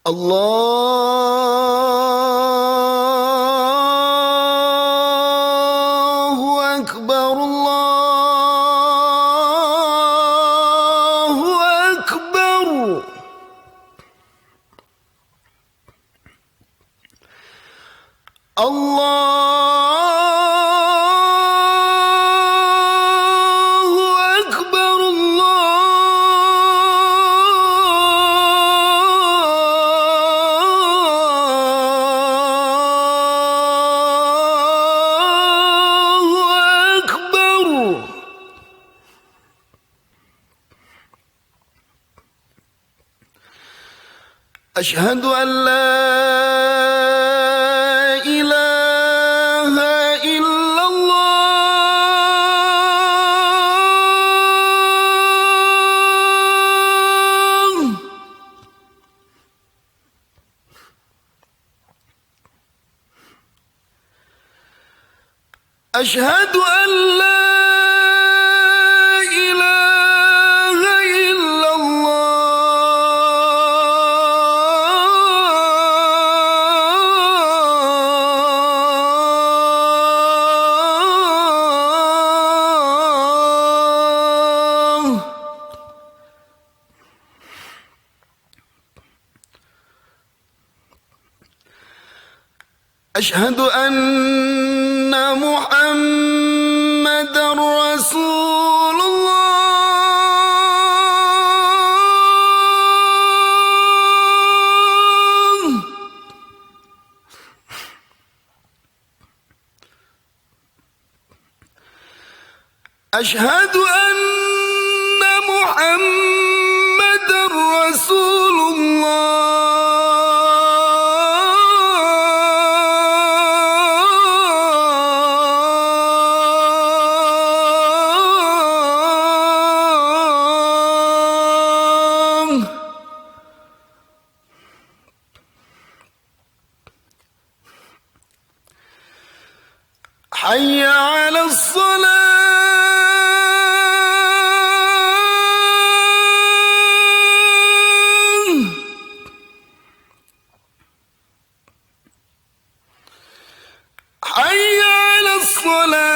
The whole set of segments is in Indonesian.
Allahu Akbar, Allahu Akbar. Allahu Akbar, Allahu Akbar. Asyhadu an la ilaha illallah. Asyhadu an la ilaha illallah. Asyhadu anna Muhammadar Rasulullah. Asyhadu anna Muhammadar Rasulullah. Hayya 'alas salah. Hayya 'alas salah.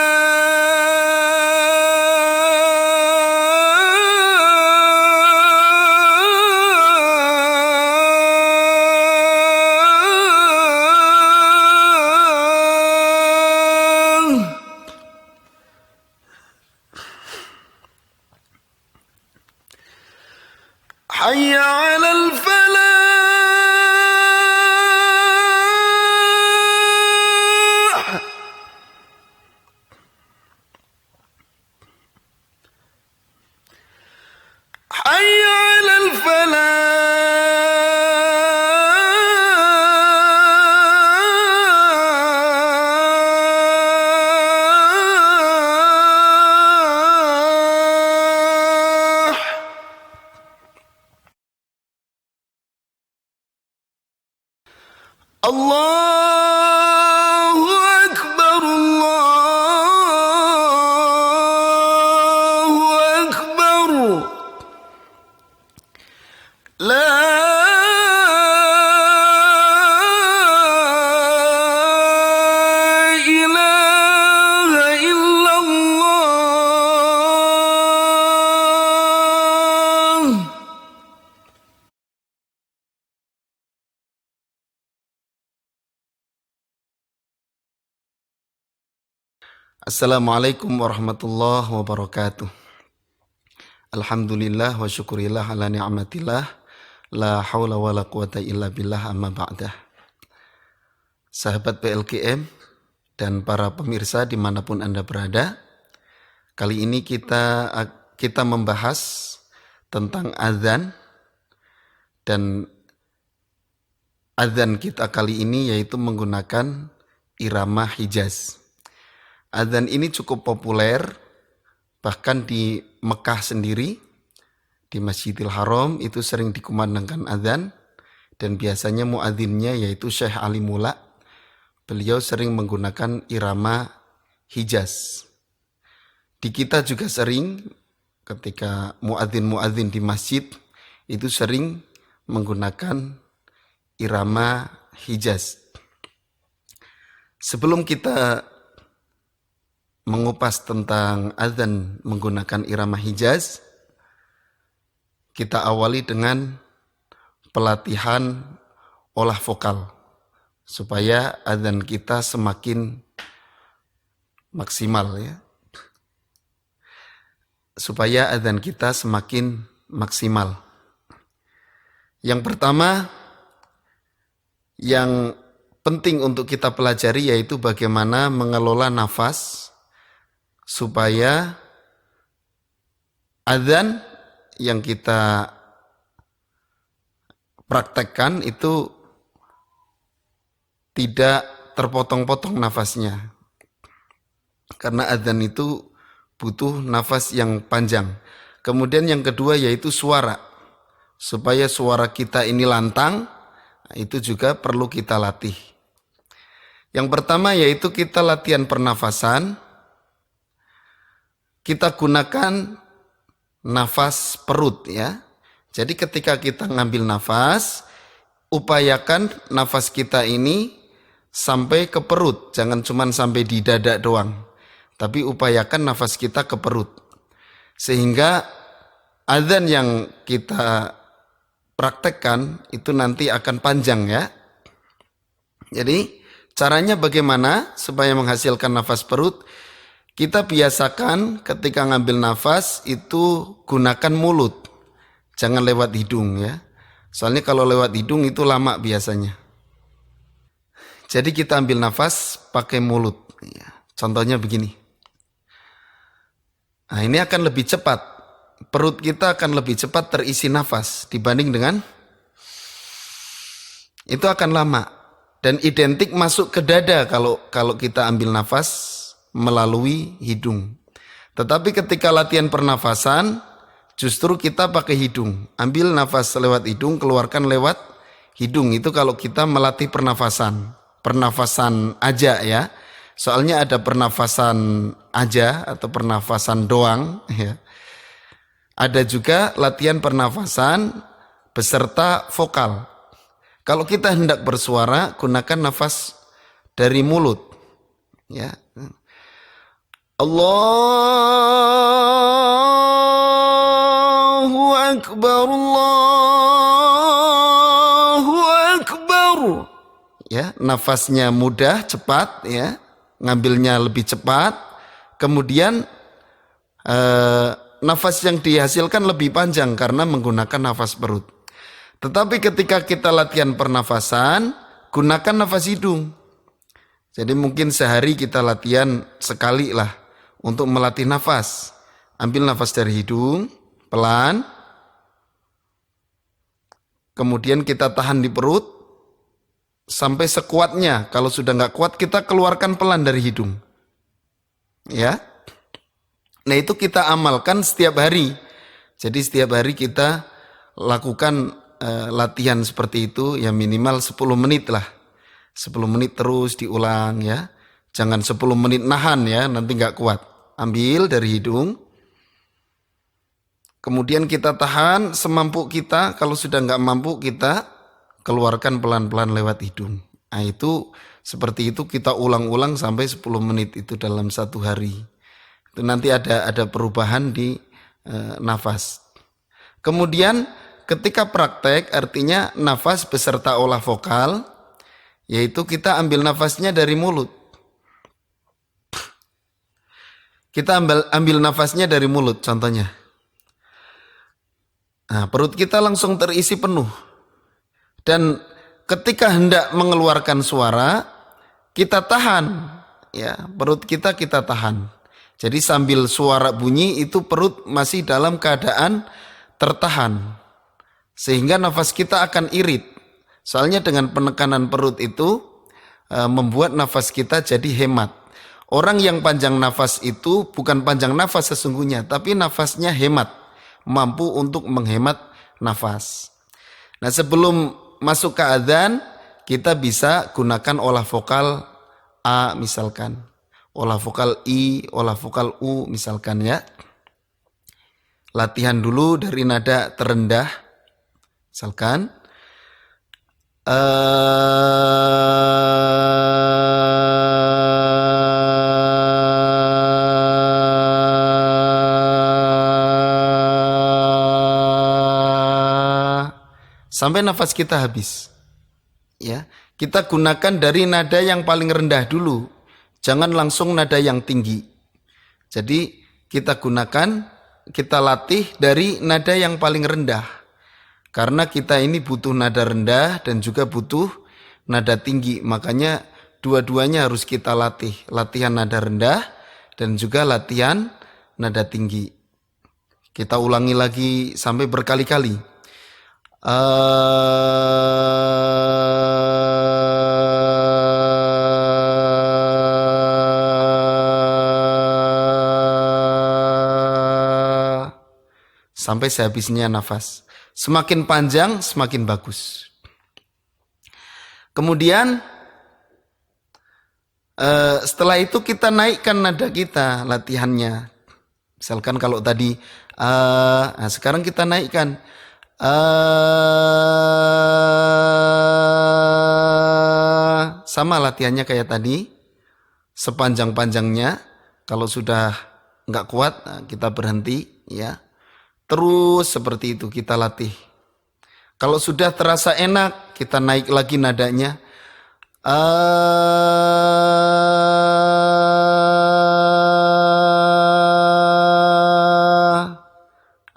Hayya 'alal falah. Hayya 'alal falah. Allahu Akbar, Allahu Akbar. La ilaha illallah. Assalamualaikum warahmatullahi wabarakatuh. Alhamdulillah wa syukurillah ala ni'matillah. La haula wa la quwata illa billah, amma ba'dah. Sahabat PLKM dan para pemirsa dimanapun Anda berada, kali ini kita membahas tentang azan, dan azan kita kali ini yaitu menggunakan irama Hijaz. Azan ini cukup populer, bahkan di Mekah sendiri, di Masjidil Haram itu sering dikumandangkan azan, dan biasanya muadzinnya yaitu Syekh Ali Mula. Beliau sering menggunakan irama Hijaz. Di kita juga sering, ketika muadzin-muadzin di masjid itu sering menggunakan irama Hijaz. Sebelum kita mengupas tentang azan menggunakan irama Hijaz, kita awali dengan pelatihan olah vokal supaya azan kita semakin maksimal ya. Supaya azan kita semakin maksimal. Yang pertama yang penting untuk kita pelajari yaitu bagaimana mengelola nafas supaya azan yang kita praktekkan itu tidak terpotong-potong nafasnya. Karena azan itu butuh nafas yang panjang. Kemudian yang kedua yaitu suara. Supaya suara kita ini lantang, itu juga perlu kita latih. Yang pertama yaitu kita latihan pernafasan. Kita gunakan nafas perut ya. Jadi ketika kita ngambil nafas, upayakan nafas kita ini sampai ke perut. Jangan cuma sampai di dada doang. Tapi upayakan nafas kita ke perut. Sehingga azan yang kita praktekkan itu nanti akan panjang ya. Jadi caranya bagaimana supaya menghasilkan nafas perut? Kita biasakan ketika ngambil nafas itu gunakan mulut. Jangan lewat hidung ya. Soalnya kalau lewat hidung itu lama biasanya. Jadi kita ambil nafas pakai mulut. Contohnya begini. Nah ini akan lebih cepat. Perut kita akan lebih cepat terisi nafas dibanding dengan itu akan lama. Dan identik masuk ke dada kalau kita ambil nafas melalui hidung. Tetapi ketika latihan pernafasan justru kita pakai hidung. Ambil nafas lewat hidung, keluarkan lewat hidung. Itu kalau kita melatih pernafasan. Pernafasan aja ya. Soalnya ada pernafasan aja atau pernafasan doang ya. Ada juga latihan pernafasan beserta vokal. Kalau kita hendak bersuara, gunakan nafas dari mulut. Ya. Allahu Akbar, Allahu Akbar. Ya, nafasnya mudah, cepat ya. Ngambilnya lebih cepat, kemudian nafas yang dihasilkan lebih panjang karena menggunakan nafas perut. Tetapi ketika kita latihan pernafasan, gunakan nafas hidung. Jadi mungkin sehari kita latihan sekali lah untuk melatih nafas. Ambil nafas dari hidung, pelan. Kemudian kita tahan di perut. Sampai sekuatnya. Kalau sudah nggak kuat kita keluarkan pelan dari hidung. Ya. Nah itu kita amalkan setiap hari. Jadi setiap hari kita lakukan latihan seperti itu ya minimal 10 menit lah. 10 menit terus diulang ya. Jangan 10 menit nahan ya nanti nggak kuat. Ambil dari hidung. Kemudian kita tahan semampu kita. Kalau sudah nggak mampu kita keluarkan pelan-pelan lewat hidung. Nah itu seperti itu kita ulang-ulang sampai 10 menit itu dalam satu hari. Itu nanti ada perubahan di nafas. Kemudian ketika praktek artinya nafas beserta olah vokal, yaitu kita ambil nafasnya dari mulut. Kita ambil nafasnya dari mulut contohnya. Nah, perut kita langsung terisi penuh. Dan ketika hendak mengeluarkan suara, kita tahan. Ya, perut kita tahan. Jadi sambil suara bunyi itu perut masih dalam keadaan tertahan. Sehingga nafas kita akan irit. Soalnya dengan penekanan perut itu membuat nafas kita jadi hemat. Orang yang panjang nafas itu bukan panjang nafas sesungguhnya, tapi nafasnya hemat. Mampu untuk menghemat nafas. Nah sebelum masuk ke adzan, kita bisa gunakan olah vokal A misalkan. Olah vokal I, olah vokal U misalkan ya. Latihan dulu dari nada terendah. Misalkan. Sampai nafas kita habis. Ya, kita gunakan dari nada yang paling rendah dulu. Jangan langsung nada yang tinggi. Jadi kita gunakan, kita latih dari nada yang paling rendah. Karena kita ini butuh nada rendah dan juga butuh nada tinggi. Makanya dua-duanya harus kita latih. Latihan nada rendah dan juga latihan nada tinggi. Kita ulangi lagi sampai berkali-kali. Sampai sehabisnya nafas. Semakin panjang, semakin bagus. Kemudian setelah itu kita naikkan nada kita latihannya. Misalkan kalau tadi nah sekarang kita naikkan sama latihannya kayak tadi, sepanjang-panjangnya. Kalau sudah nggak kuat, kita berhenti, ya. Terus seperti itu kita latih. Kalau sudah terasa enak, kita naik lagi nadanya.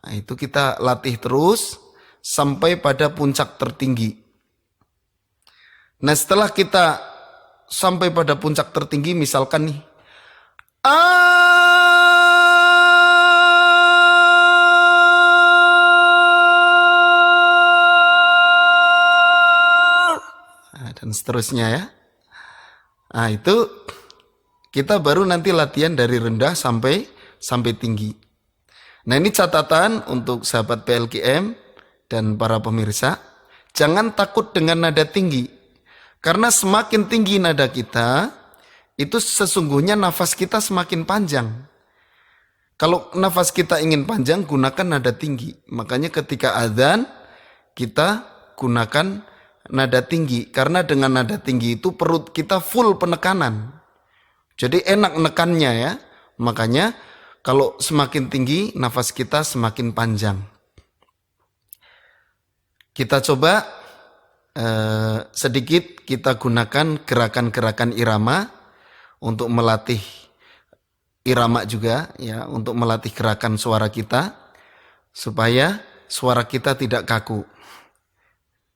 Nah, itu kita latih terus sampai pada puncak tertinggi. Nah, setelah kita sampai pada puncak tertinggi, misalkan nih, dan seterusnya ya. Nah, itu kita baru nanti latihan dari rendah sampai tinggi. Nah, ini catatan untuk sahabat PLKM dan para pemirsa. Jangan takut dengan nada tinggi. Karena semakin tinggi nada kita, itu sesungguhnya nafas kita semakin panjang. Kalau nafas kita ingin panjang, gunakan nada tinggi. Makanya ketika azan, kita gunakan nada tinggi. Karena dengan nada tinggi itu perut kita full penekanan. Jadi enak nekannya ya. Makanya kalau semakin tinggi, nafas kita semakin panjang. Kita coba sedikit kita gunakan gerakan-gerakan irama untuk melatih irama juga ya, untuk melatih gerakan suara kita supaya suara kita tidak kaku.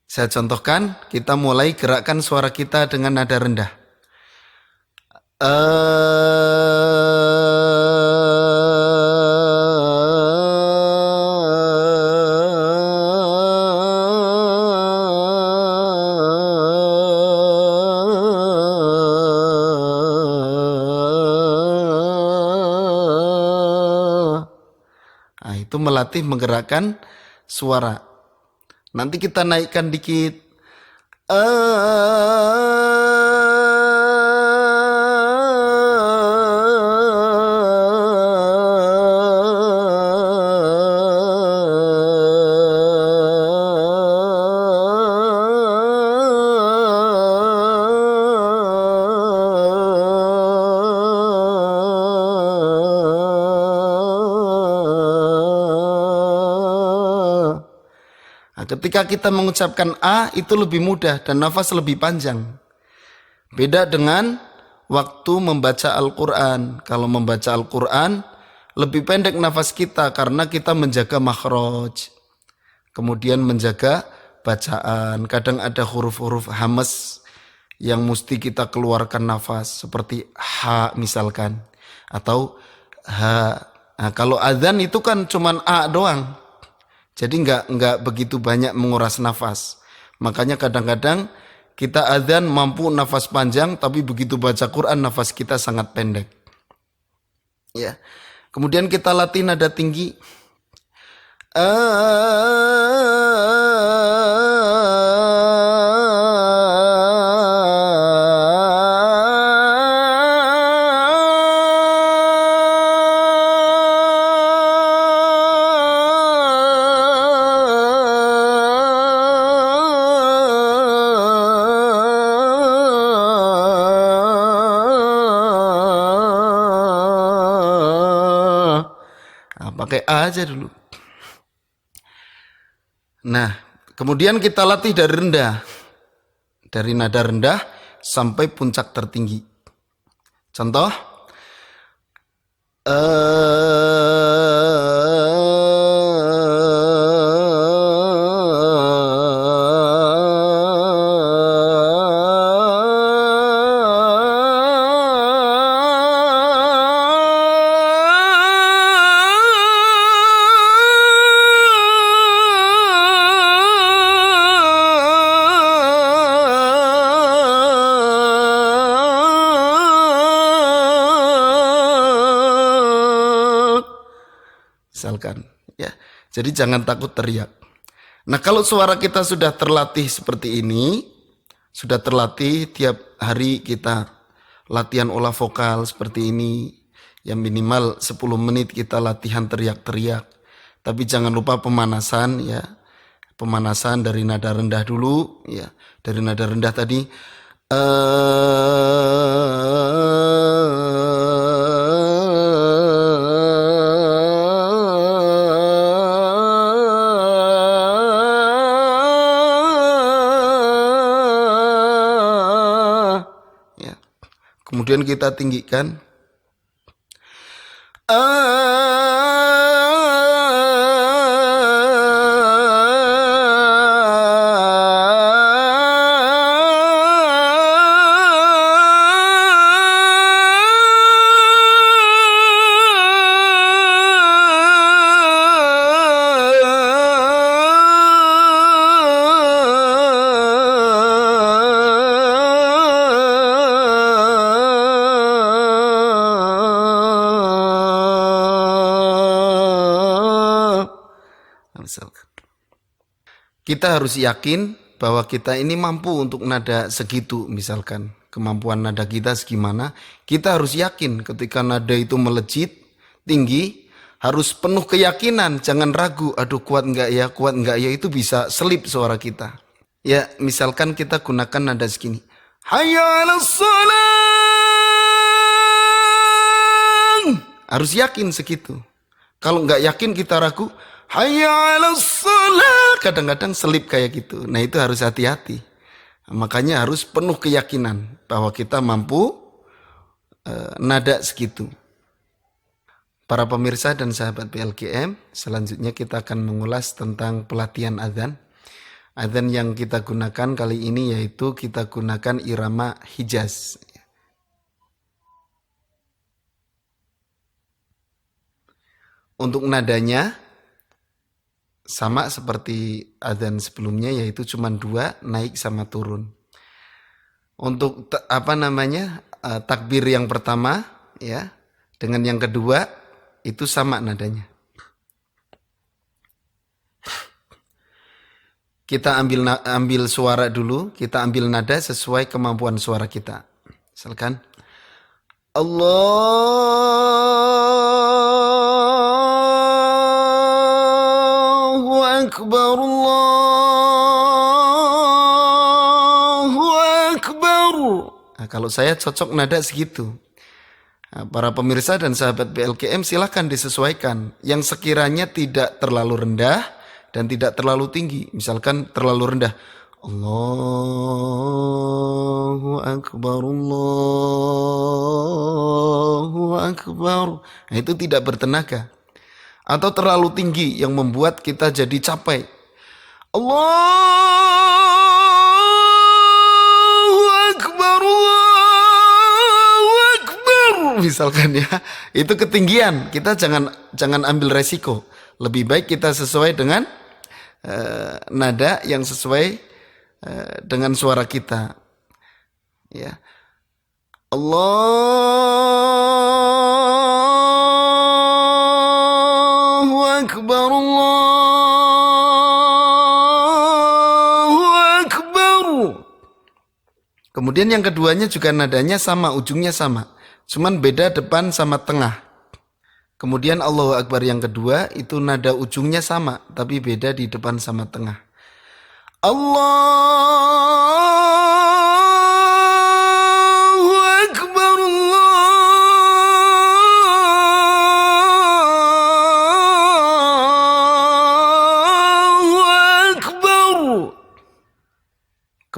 Saya contohkan, kita mulai gerakan suara kita dengan nada rendah. Nah, itu melatih menggerakkan suara. Nanti kita naikkan dikit. Ketika kita mengucapkan A itu lebih mudah dan nafas lebih panjang. Beda dengan waktu membaca Al-Quran. Kalau membaca Al-Quran lebih pendek nafas kita karena kita menjaga makhraj. Kemudian menjaga bacaan. Kadang ada huruf-huruf hamas yang mesti kita keluarkan nafas. Seperti H misalkan. Atau H. Nah, kalau azan itu kan cuman A doang. Jadi nggak begitu banyak menguras nafas. Makanya kadang-kadang kita adzan mampu nafas panjang, tapi begitu baca Quran nafas kita sangat pendek. Ya. Kemudian kita latih nada tinggi. pakai A aja dulu. Nah, kemudian kita latih dari rendah. Dari nada rendah sampai puncak tertinggi. Contoh. Misalkan, ya. Jadi jangan takut teriak. Nah, kalau suara kita sudah terlatih seperti ini, sudah terlatih tiap hari kita latihan olah vokal seperti ini, ya minimal 10 menit kita latihan teriak-teriak. Tapi jangan lupa pemanasan, ya. Pemanasan dari nada rendah dulu, ya. Dari nada rendah tadi kemudian kita tinggikan. Kita harus yakin bahwa kita ini mampu untuk nada segitu, misalkan kemampuan nada kita segimana. Kita harus yakin ketika nada itu melejit tinggi, harus penuh keyakinan, jangan ragu, aduh kuat enggak ya, itu bisa selip suara kita. Ya, misalkan kita gunakan nada segini. Hayya 'alas shalah. Harus yakin segitu. Kalau enggak yakin kita ragu, hayya 'alas shalah. Kadang-kadang selip kayak gitu. Nah, itu harus hati-hati. Makanya harus penuh keyakinan bahwa kita mampu nada segitu. Para pemirsa dan sahabat PLGM, selanjutnya kita akan mengulas tentang pelatihan adzan. Adzan yang kita gunakan kali ini yaitu kita gunakan irama Hijaz. Untuk nadanya sama seperti adzan sebelumnya, yaitu cuma 2, naik sama turun. Untuk takbir yang pertama, ya, dengan yang kedua itu sama nadanya. Kita ambil suara dulu, kita ambil nada sesuai kemampuan suara kita. Misalkan Allahu Akbar, Allahu Akbar. Nah, kalau saya cocok nada segitu. Nah, para pemirsa dan sahabat PLGM silahkan disesuaikan. Yang sekiranya tidak terlalu rendah dan tidak terlalu tinggi. Misalkan terlalu rendah. Allahu Akbar, Allahu Akbar. Nah, itu tidak bertenaga. Atau terlalu tinggi yang membuat kita jadi capek. Allahu Akbar, Allahu Akbar. Misalkan ya, itu ketinggian. Kita jangan ambil resiko. Lebih baik kita sesuai dengan nada yang sesuai dengan suara kita. Ya. Allahu Akbar, Allahu Akbar. Kemudian yang keduanya juga nadanya sama, ujungnya sama. Cuman beda depan sama tengah. Kemudian Allahu Akbar yang kedua itu nada ujungnya sama, tapi beda di depan sama tengah. Allahu Akbar, Allahu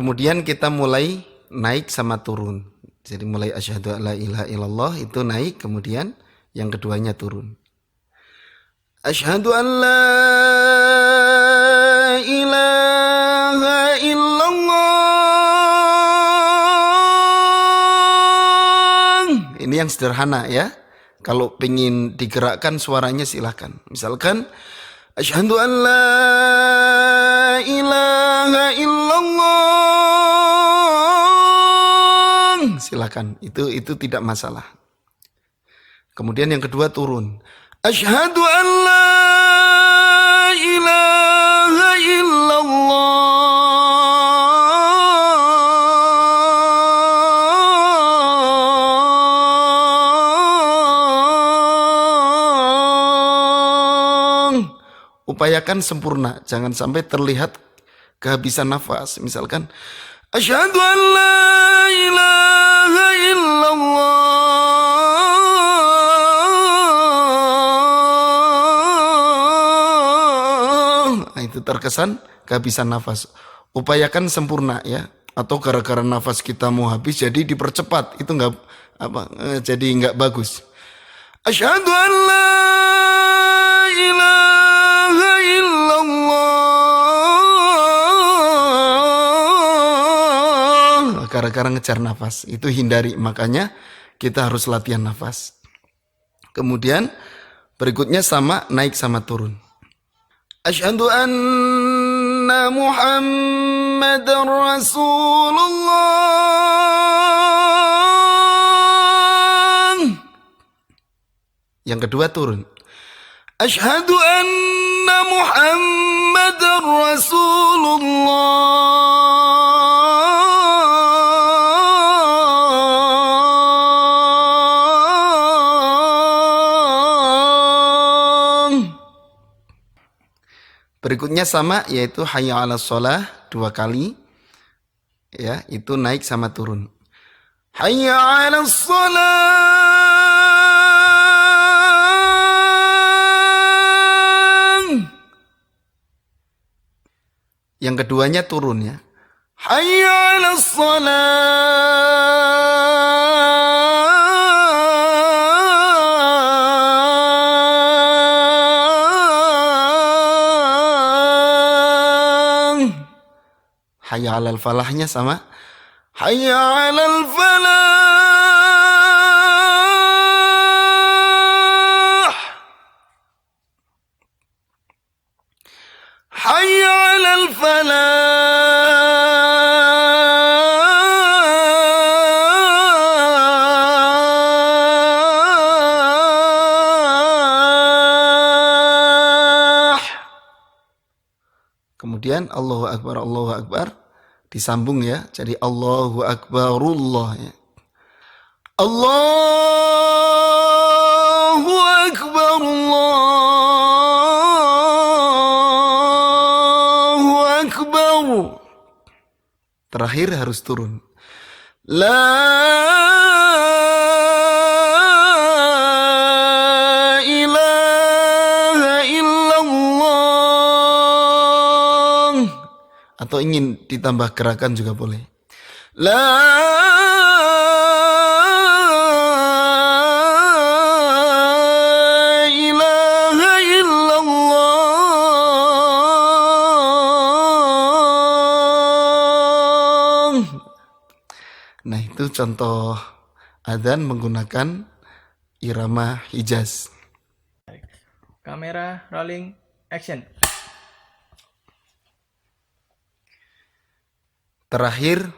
Kemudian kita mulai naik sama turun. Jadi mulai asyhadu alla ilaha illallah itu naik, kemudian yang keduanya turun. Asyhadu an la ilaha illallah. Ini yang sederhana ya. Kalau pengen digerakkan suaranya silahkan. Misalkan asyhadu an la ilaha illallah. Silakan, itu tidak masalah. Kemudian yang kedua turun. Asyhadu an la ilaha illallah. Upayakan sempurna, jangan sampai terlihat kehabisan nafas. Misalkan asyhadu an la ilaha illallah. Nah, itu terkesan kehabisan nafas. Upayakan sempurna ya. Atau gara-gara nafas kita mau habis jadi dipercepat. Itu jadi nggak bagus. Asyhadu an la ilaha illallah. Gara-gara ngejar nafas. Itu hindari. Makanya kita harus latihan nafas. Kemudian berikutnya sama naik sama turun. Asyhadu anna Muhammadar Rasulullah. Yang kedua turun. Asyhadu anna Muhammadar Rasulullah. Berikutnya sama, yaitu hayya 'alas shalah 2 kali. Ya, itu naik sama turun. Hayya 'alas shalah. Yang keduanya turun ya. Hayya 'alas shalah. Hayya 'alal falahnya sama. Hayya 'alal falah. Hayya 'alal falah. Kemudian Allahu Akbar disambung ya. Jadi Allahu Akbarullah ya. Allahu Akbar, Allahu Akbar. Terakhir harus turun. La atau ingin ditambah gerakan juga boleh. La ilaha illallah. Nah, itu contoh adzan menggunakan irama Hijaz. Kamera rolling action. Terakhir,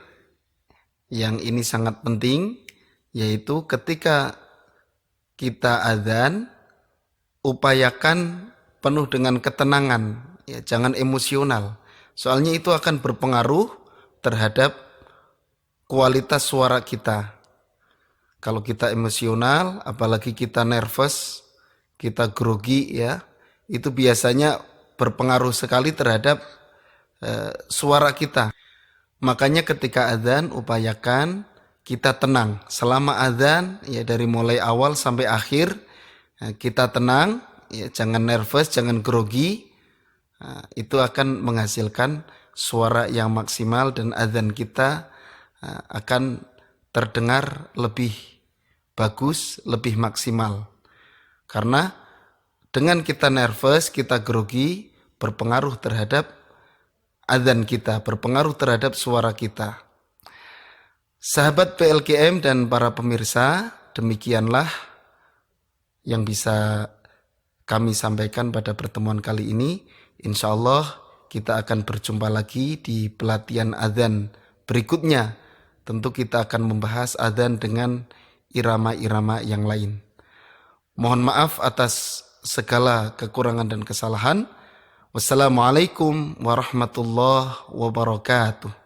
yang ini sangat penting, yaitu ketika kita adzan, upayakan penuh dengan ketenangan, ya, jangan emosional. Soalnya itu akan berpengaruh terhadap kualitas suara kita. Kalau kita emosional, apalagi kita nervous, kita grogi, ya, itu biasanya berpengaruh sekali terhadap suara kita. Makanya ketika adzan upayakan kita tenang. Selama adzan ya dari mulai awal sampai akhir kita tenang, ya jangan nervous, jangan grogi. Itu akan menghasilkan suara yang maksimal dan azan kita akan terdengar lebih bagus, lebih maksimal. Karena dengan kita nervous, kita grogi, berpengaruh terhadap azan kita, berpengaruh terhadap suara kita. Sahabat PLKM dan para pemirsa, demikianlah yang bisa kami sampaikan pada pertemuan kali ini. Insya Allah kita akan berjumpa lagi di pelatihan azan berikutnya. Tentu kita akan membahas azan dengan irama-irama yang lain. Mohon maaf atas segala kekurangan dan kesalahan. Wassalamualaikum warahmatullahi wabarakatuh.